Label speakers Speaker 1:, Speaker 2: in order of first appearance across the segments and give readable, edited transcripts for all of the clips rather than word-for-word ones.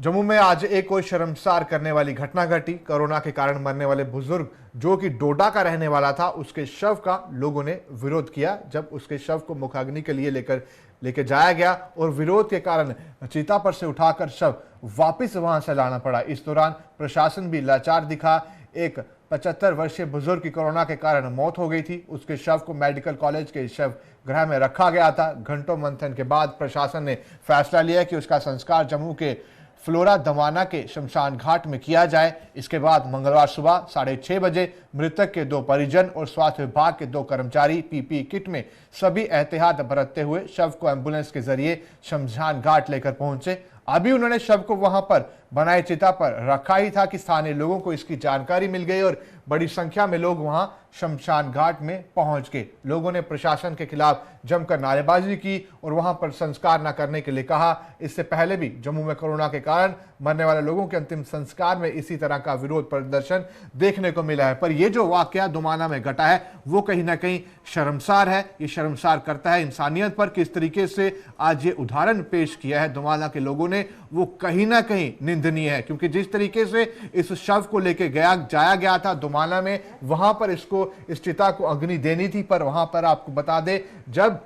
Speaker 1: जम्मू में आज एक और शर्मसार करने वाली घटना घटी। कोरोना के कारण मरने वाले बुजुर्ग जो कि डोडा का रहने वाला था, उसके शव का लोगों ने विरोध किया। जब उसके शव को मुखाग्नि के लिए लेकर जाया गया और विरोध के कारण चिता पर से उठाकर शव वापस वहां से लाना पड़ा। इस दौरान प्रशासन भी लाचार दिखा। एक 75 वर्षीय बुजुर्ग की कोरोना के कारण मौत हो गई थी। उसके शव को मेडिकल कॉलेज के शव गृह में रखा गया था। घंटों मंथन के बाद प्रशासन ने फैसला लिया कि उसका संस्कार जम्मू के फ्लोरा दवाना के शमशान घाट में किया जाए। इसके बाद मंगलवार सुबह 6:30 बजे मृतक के 2 परिजन और स्वास्थ्य विभाग के 2 कर्मचारी पीपीई किट में सभी एहतियात बरतते हुए शव को एम्बुलेंस के जरिए शमशान घाट लेकर पहुंचे। अभी उन्होंने शव को वहां पर बनाए चिता पर रखा ही था कि स्थानीय लोगों को इसकी जानकारी मिल गई और बड़ी संख्या में लोग वहां शमशान घाट में पहुंच गए। लोगों ने प्रशासन के खिलाफ जमकर नारेबाजी की और वहां पर संस्कार न करने के लिए कहा। इससे पहले भी जम्मू में कोरोना के कारण मरने वाले लोगों के अंतिम संस्कार में इसी तरह का विरोध प्रदर्शन देखने को मिला है। पर यह जो वाकया दुमाना में घटा है वो कहीं ना कहीं शर्मसार है। ये शर्मसार करता है इंसानियत पर। किस तरीके से आज ये उदाहरण पेश किया है दुमाना के लोगों ने, वो कहीं ना कहीं निंदनीय है। क्योंकि जिस तरीके से इस शव को लेके जाया गया था दुमाना में, वहां पर इस चिता को अग्नि देनी थी। पर वहां पर आपको बता दें, जब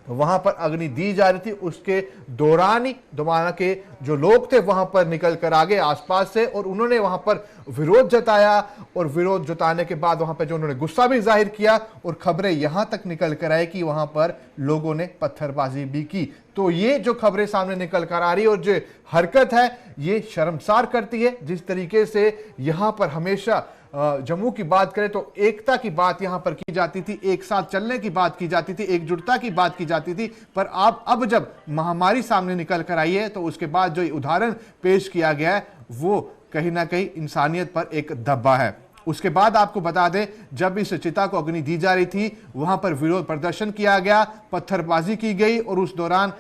Speaker 1: वहां पर अग्नि दी जा रही थी उसके दौरान ही दुमाना के जो लोग थे वहां पर निकल कर आ गए आसपास से और उन्होंने वहां पर विरोध जताया। और विरोध जताने के बाद वहां पर जो उन्होंने गुस्सा भी जाहिर किया और खबरें यहां तक निकल कर आई कि वहां पर लोगों ने पत्थरबाजी भी की। तो ये जो खबरें सामने निकल कर आ रही और जो हरकत है ये शर्मसार करती है। जिस तरीके से यहां पर हमेशा जम्मू की बात करें तो एकता की बात यहां पर की जाती थी, एक साथ चलने की बात की जाती थी, एकजुटता की बात की जाती थी। पर अब जब महामारी सामने निकल कर आई है तो उसके बाद जो उदाहरण पेश किया गया है वो कहीं ना कहीं इंसानियत पर एक धब्बा है। उसके बाद आपको बता दें, जब इस चिता को अग्नि दी जा रही थी वहां पर विरोध प्रदर्शन किया गया, पत्थरबाजी की गई और उस दौरान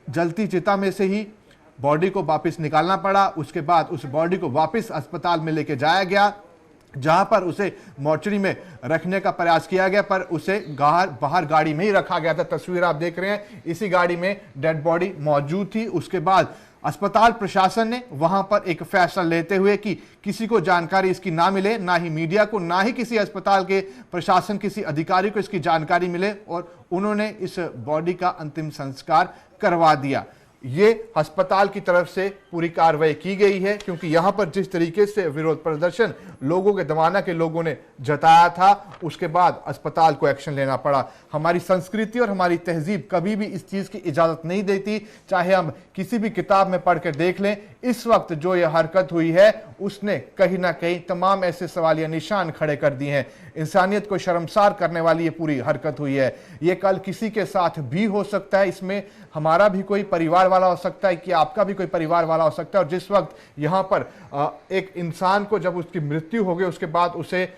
Speaker 1: जलती चिता में से ही बॉडी को वापस निकालना पड़ा। उसके बाद उस बॉडी को वापस अस्पताल में लेके जाया गया, जहां पर उसे मोर्चरी में रखने का प्रयास किया गया, पर उसे बाहर गाड़ी में ही रखा गया था। तस्वीर आप देख रहे हैं, इसी गाड़ी में डेड बॉडी मौजूद थी। उसके बाद अस्पताल प्रशासन ने वहां पर एक फैसला लेते हुए कि किसी को जानकारी इसकी ना मिले, ना ही मीडिया को, ना ही किसी अस्पताल के प्रशासन किसी अधिकारी को इसकी जानकारी मिले, और उन्होंने इस बॉडी का अंतिम संस्कार करवा दिया। ये अस्पताल की तरफ से पूरी कार्रवाई की गई है क्योंकि यहां पर जिस तरीके से विरोध प्रदर्शन लोगों के दमाना के लोगों ने जताया था उसके बाद अस्पताल को एक्शन लेना पड़ा। हमारी संस्कृति और हमारी तहजीब कभी भी इस चीज की इजाजत नहीं देती, चाहे हम किसी भी किताब में पढ़ कर देख लें। इस वक्त जो यह हरकत हुई है उसने कहीं ना कहीं तमाम ऐसे सवालिया निशान खड़े कर दिए हैं। इंसानियत को शर्मसार करने वाली ये पूरी हरकत हुई है। ये कल किसी के साथ भी हो सकता है, इसमें हमारा भी कोई परिवार वाला हो सकता है कि आपका भी कोई परिवार वाला हो सकता है। और जिस वक्त यहां पर एक इंसान को जब उसकी मृत्यु हो गई उसके बाद उसे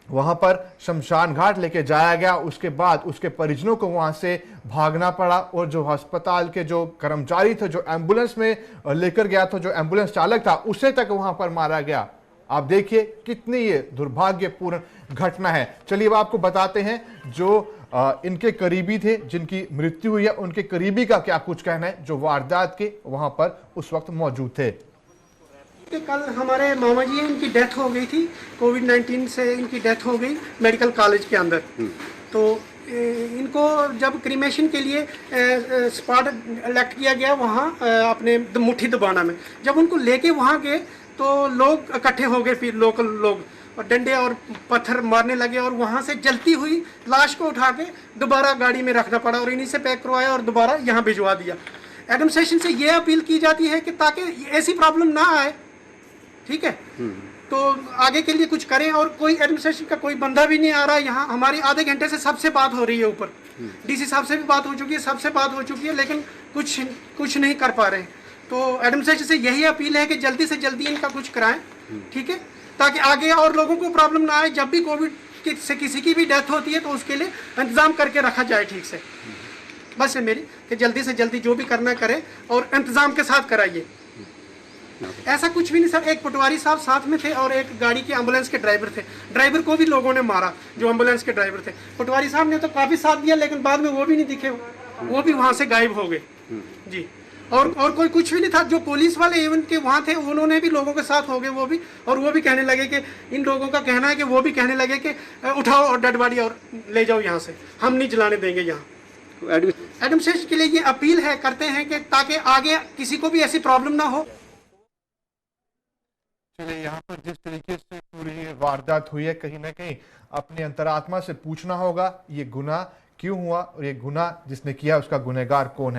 Speaker 1: वहां पर शमशान घाट लेके जाया गया, उसके बाद उसके परिजनों को वहां से भागना पड़ा और जो अस्पताल के जो कर्मचारी थे, जो एम्बुलेंस में लेकर गया था, जो एम्बुलेंस चालक था, उसे तक वहां पर मारा गया। आप देखिए कितनी ये दुर्भाग्यपूर्ण घटना है। चलिए अब आपको बताते हैं जो इनके करीबी थे जिनकी मृत्यु हुई है, उनके करीबी का क्या कुछ कहना है जो वारदात के वहां पर उस वक्त मौजूद थे।
Speaker 2: कल हमारे मामा जी हैं, इनकी डेथ हो गई थी, कोविड-19 से इनकी डेथ हो गई मेडिकल कॉलेज के अंदर। तो इनको जब क्रीमेशन के लिए स्पॉट इलेक्ट किया गया वहाँ अपने मुट्ठी दबाना में, जब उनको लेके वहाँ गए तो लोग इकट्ठे हो गए, फिर लोकल लोग और डंडे और पत्थर मारने लगे और वहाँ से जलती हुई लाश को उठा के दोबारा गाड़ी में रखना पड़ा और इन्हीं से पैक करवाया और दोबारा यहाँ भिजवा दिया। एडमिनिस्ट्रेशन से ये अपील की जाती है कि ताकि ऐसी प्रॉब्लम ना आए, ठीक है, तो आगे के लिए कुछ करें। और कोई एडमिनिस्ट्रेशन का कोई बंदा भी नहीं आ रहा है यहाँ। हमारी आधे घंटे से सबसे बात हो रही है, ऊपर डीसी साहब से भी बात हो चुकी है, सबसे बात हो चुकी है, लेकिन कुछ नहीं कर पा रहे हैं। तो एडमिनिस्ट्रेशन से यही अपील है कि जल्दी से जल्दी इनका कुछ कराएं, ठीक है, ताकि आगे और लोगों को प्रॉब्लम ना आए। जब भी कोविड से किसी की भी डेथ होती है तो उसके लिए इंतजाम करके रखा जाए ठीक से। बस है मेरी कि जल्दी से जल्दी जो भी करना करें और इंतजाम के साथ कराइए। ऐसा कुछ भी नहीं सर, एक पटवारी साहब साथ में थे और एक गाड़ी के एम्बुलेंस के ड्राइवर थे। ड्राइवर को भी लोगों ने मारा, जो एम्बुलेंस के ड्राइवर थे। पटवारी साहब ने तो काफी साथ दिया लेकिन बाद में वो भी नहीं दिखे, वो भी वहां से गायब हो गए जी। और कोई कुछ भी नहीं था। जो पुलिस वाले इवन के वहाँ थे उन्होंने भी लोगों के साथ हो गए वो भी, और वो भी कहने लगे कि इन लोगों का कहना है कि वो भी कहने लगे कि उठाओ और डेड बॉडी और ले जाओ यहाँ से, हम नहीं जलाने देंगे यहाँ। एडमिनिस्ट्रेशन के लिए ये अपील है, करते हैं कि ताकि आगे किसी को भी ऐसी प्रॉब्लम ना हो।
Speaker 1: चलिए, यहाँ पर जिस तरीके से पूरी वारदात हुई है, कहीं ना कहीं अपनी अंतरात्मा से पूछना होगा ये गुनाह क्यों हुआ और ये गुनाह जिसने किया उसका गुनहगार कौन है।